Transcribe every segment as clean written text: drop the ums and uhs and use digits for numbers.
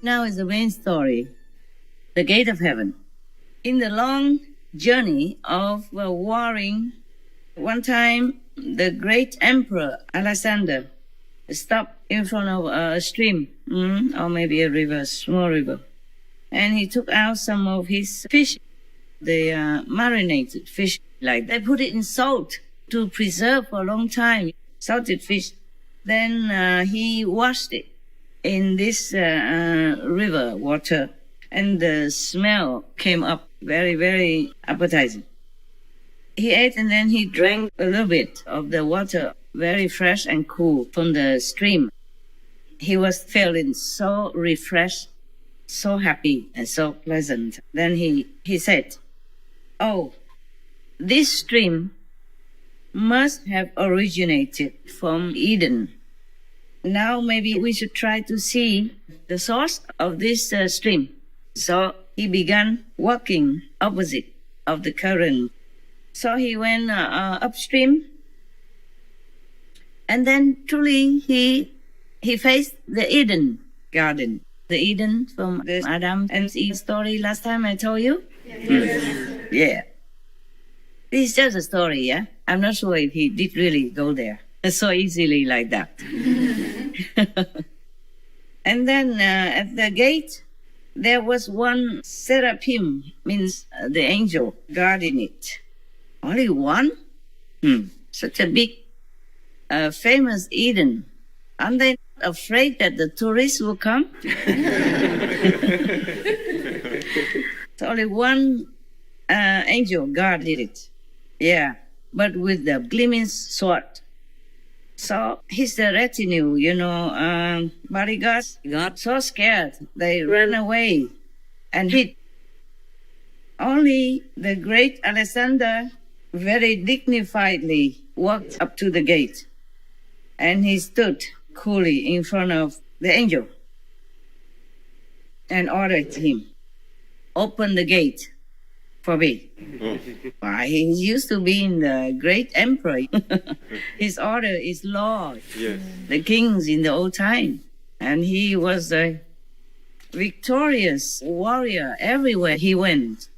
Now is the main story, the gate of heaven. In the long journey of warring, one time the great emperor Alexander stopped in front of a stream, or maybe a river, small river, and he took out some of his fish. They marinated fish, like they put it in salt to preserve for a long time, salted fish. Then he washed it in this river water, and the smell came up very, very appetizing. He ate and then he drank a little bit of the water, very fresh and cool from the stream. He was feeling so refreshed, so happy and so pleasant. Then he said, "Oh, this stream must have originated from Eden. Now maybe we should try to see the source of this stream." So he began walking opposite of the current. So he went upstream, and then truly he faced the Eden garden. The Eden from the Adam and Eve story last time I told you? Yes. Yeah. This is just a story, yeah? I'm not sure if he did really go there so easily like that. And then at the gate, there was one seraphim, means the angel, guarding it. Only one? Such a big, famous Eden. Aren't they afraid that the tourists will come? So only one angel guarded it. Yeah, but with the gleaming sword. So his retinue, bodyguards got so scared, they ran away and hid. Only the great Alexander very dignifiedly walked up to the gate, and he stood coolly in front of the angel and ordered him, "Open the gate for me." Why, he used to be in the great emperor. His order is law. Yes. The kings in the old time. And he was a victorious warrior everywhere he went.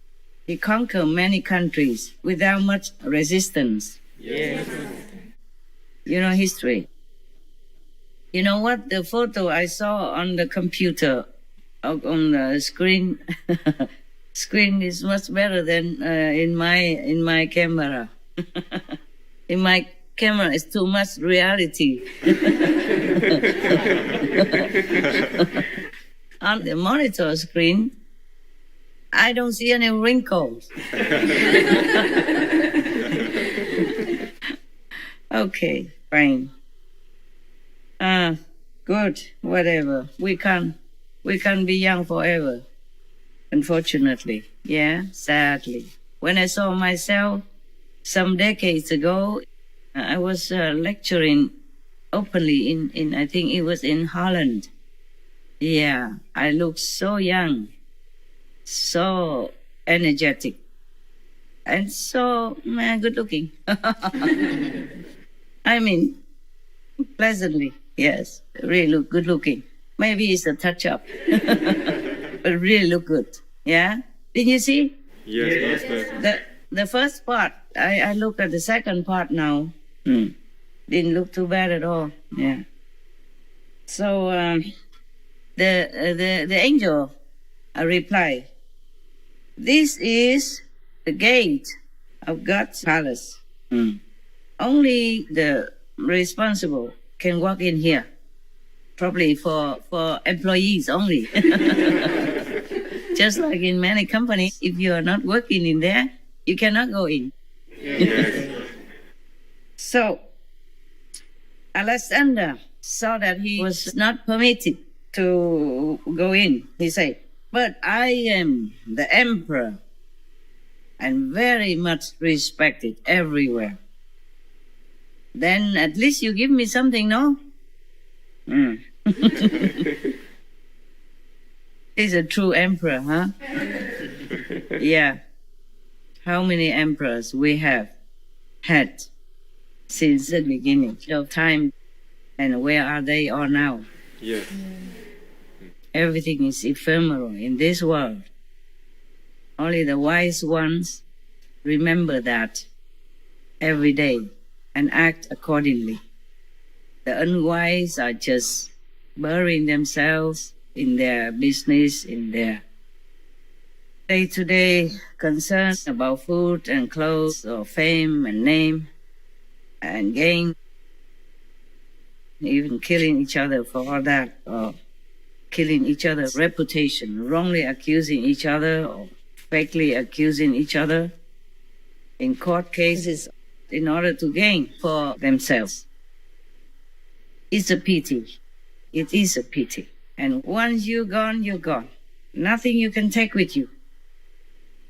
He conquered many countries without much resistance. Yes. You know history. You know what? The photo I saw on the computer, on the screen, screen is much better than in my camera. In my camera, it's too much reality. On the monitor screen, I don't see any wrinkles. Okay, fine. Good, whatever. We can't be young forever, unfortunately. Yeah, sadly. When I saw myself some decades ago, I was lecturing openly in I think it was in Holland. Yeah, I looked so young, so energetic, and so good looking. I mean, pleasantly, yes, really look good looking. Maybe it's a touch up, but really look good. Yeah, did you see? Yes. The first part, I look at the second part now. Didn't look too bad at all. Yeah. So the angel replied, "This is the gate of God's palace. Only the responsible can walk in here. Probably for employees only." Just like in many companies, if you are not working in there, you cannot go in. Yes. So Alexander saw that he was not permitted to go in. He said, "But I am the emperor and very much respected everywhere. Then at least you give me something, no?" He's a true emperor, huh? Yeah. How many emperors we have had since the beginning of time, and where are they all now? Yes. Everything is ephemeral in this world. Only the wise ones remember that every day and act accordingly. The unwise are just burying themselves in their business, in their day-to-day concerns about food and clothes or fame and name and gain, even killing each other for all that, or killing each other's reputation, wrongly accusing each other or fakely accusing each other in court cases in order to gain for themselves. It's a pity. It is a pity. And once you're gone, you're gone. Nothing you can take with you.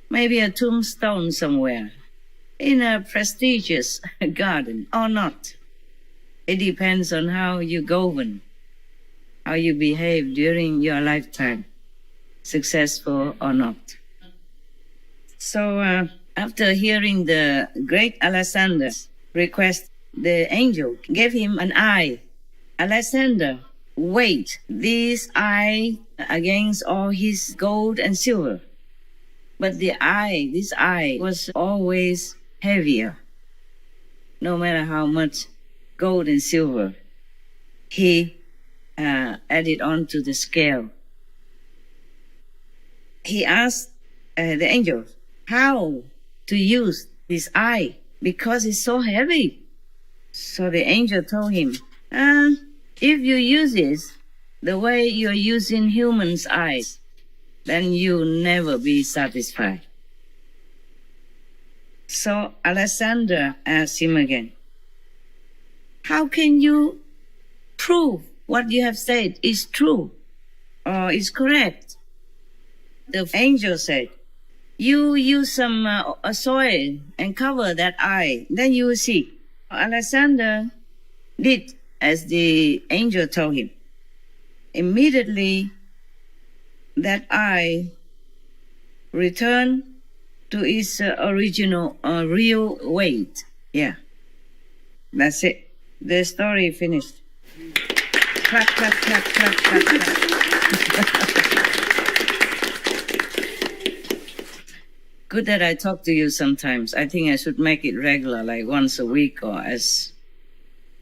Maybe a tombstone somewhere in a prestigious garden or not. It depends on how you govern, how you behave during your lifetime, successful or not. So after hearing the great Alexander's request, the angel gave him an eye. Alexander weighed this eye against all his gold and silver. But this eye was always heavier. No matter how much gold and silver he added on to the scale. He asked the angel how to use this eye because it's so heavy. So the angel told him, if you use it the way you're using humans' eyes, then you'll never be satisfied. So Alexander asked him again, how can you prove what you have said is true or is correct? The angel said, you use some soil and cover that eye, then you will see. Alexander did as the angel told him. Immediately, that eye returned to its original real weight. Yeah, that's it. The story finished. Clap, clap, clap, clap, clap, clap. Good that I talk to you sometimes. I think I should make it regular, like once a week or as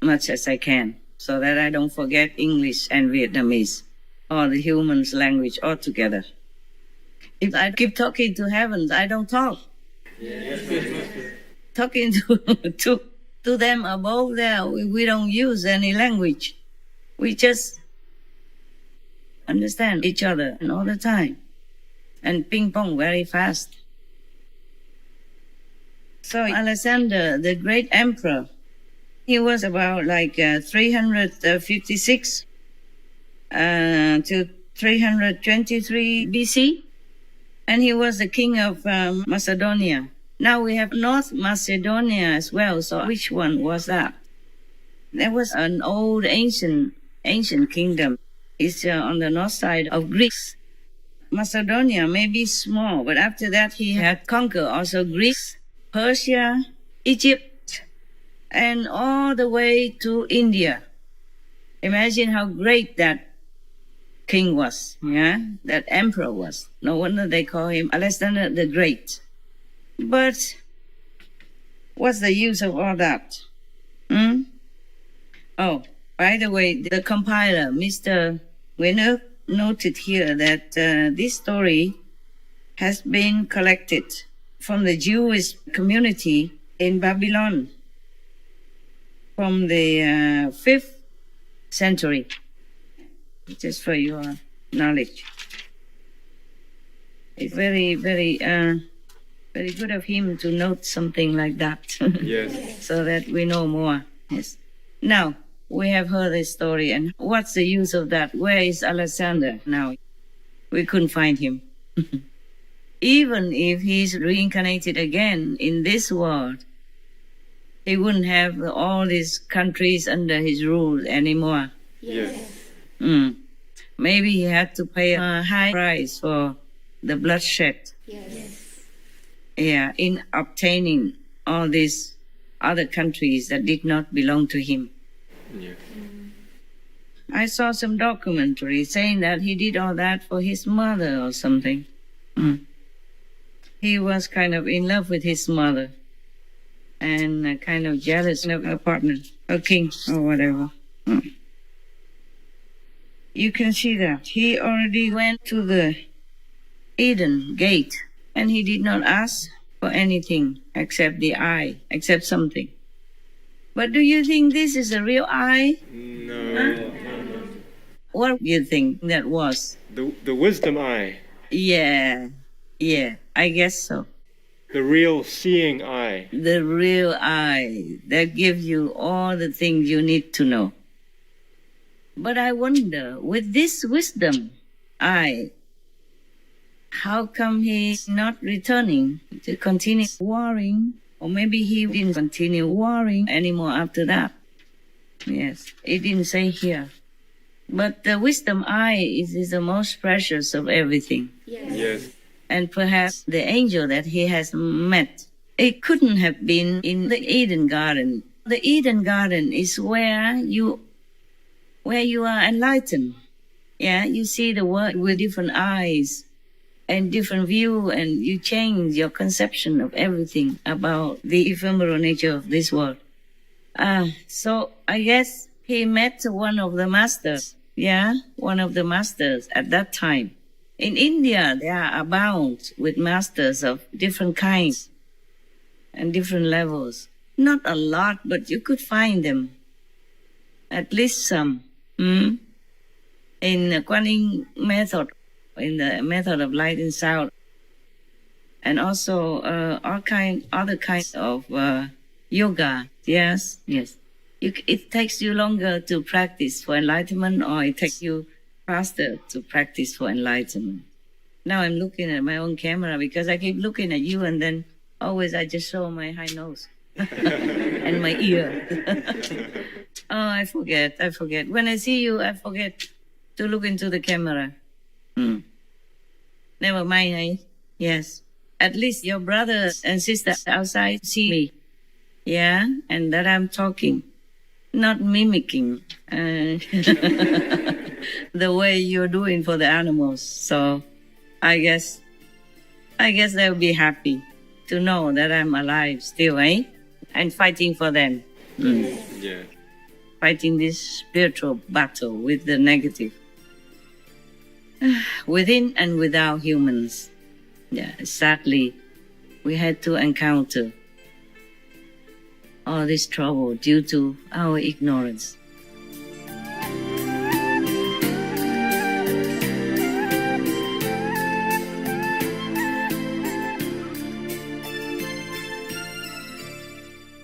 much as I can, so that I don't forget English and Vietnamese or the human's language altogether. If I keep talking to heavens, I don't talk. Talking to them above there, we don't use any language. We just understand each other all the time and ping pong very fast. So Alexander, the great emperor, he was about like 356 to 323 BC. And he was the king of Macedonia. Now we have North Macedonia as well. So which one was that? There was an old ancient kingdom. It's on the north side of Greece. Macedonia may be small, but after that he had conquered also Greece, Persia, Egypt, and all the way to India. Imagine how great that king was, that emperor was. No wonder they call him Alexander the Great. But what's the use of all that? Oh, by the way, the compiler, Mr. Winner, noted here that this story has been collected from the Jewish community in Babylon from the 5th century. Just for your knowledge. It's very, very, very good of him to note something like that. Yes. So that we know more. Yes. Now, we have heard this story, and what's the use of that? Where is Alexander now? We couldn't find him. Even if he's reincarnated again in this world, he wouldn't have all these countries under his rule anymore. Yes. Maybe he had to pay a high price for the bloodshed. Yes. Yeah, in obtaining all these other countries that did not belong to him. Yes. I saw some documentary saying that he did all that for his mother or something. He was kind of in love with his mother and kind of jealous of her partner, a king or whatever. You can see that he already went to the Eden gate and he did not ask for anything except the eye, except something. But do you think this is a real eye? No. Huh? What do you think that was? The wisdom eye. Yeah, I guess so. The real seeing eye. The real eye that gives you all the things you need to know. But I wonder, with this wisdom eye, how come he's not returning to continue warring? Or maybe he didn't continue warring anymore after that. Yes, it didn't say here. But the wisdom eye is the most precious of everything. Yes. And perhaps the angel that he has met, it couldn't have been in the Eden Garden. The Eden Garden is where you are enlightened. Yeah, you see the world with different eyes and different view, and you change your conception of everything about the ephemeral nature of this world. So I guess he met one of the masters. Yeah, one of the masters at that time. In India, they are abound with masters of different kinds and different levels. Not a lot, but you could find them. At least some. In the Kuan Yin method, in the method of light and sound, and also other kinds of yoga. Yes. It takes you longer to practice for enlightenment, or it takes you faster to practice for enlightenment. Now I'm looking at my own camera because I keep looking at you, and then always I just show my high nose and my ear. Oh, I forget. When I see you, I forget to look into the camera. Never mind, eh? Yes. At least your brothers and sisters outside see me. Yeah, and that I'm talking, not mimicking the way you're doing for the animals. So I guess they'll be happy to know that I'm alive still, eh? And fighting for them. Yeah. Fighting this spiritual battle with the negative. Within and without humans. Yeah, sadly, we had to encounter all this trouble due to our ignorance.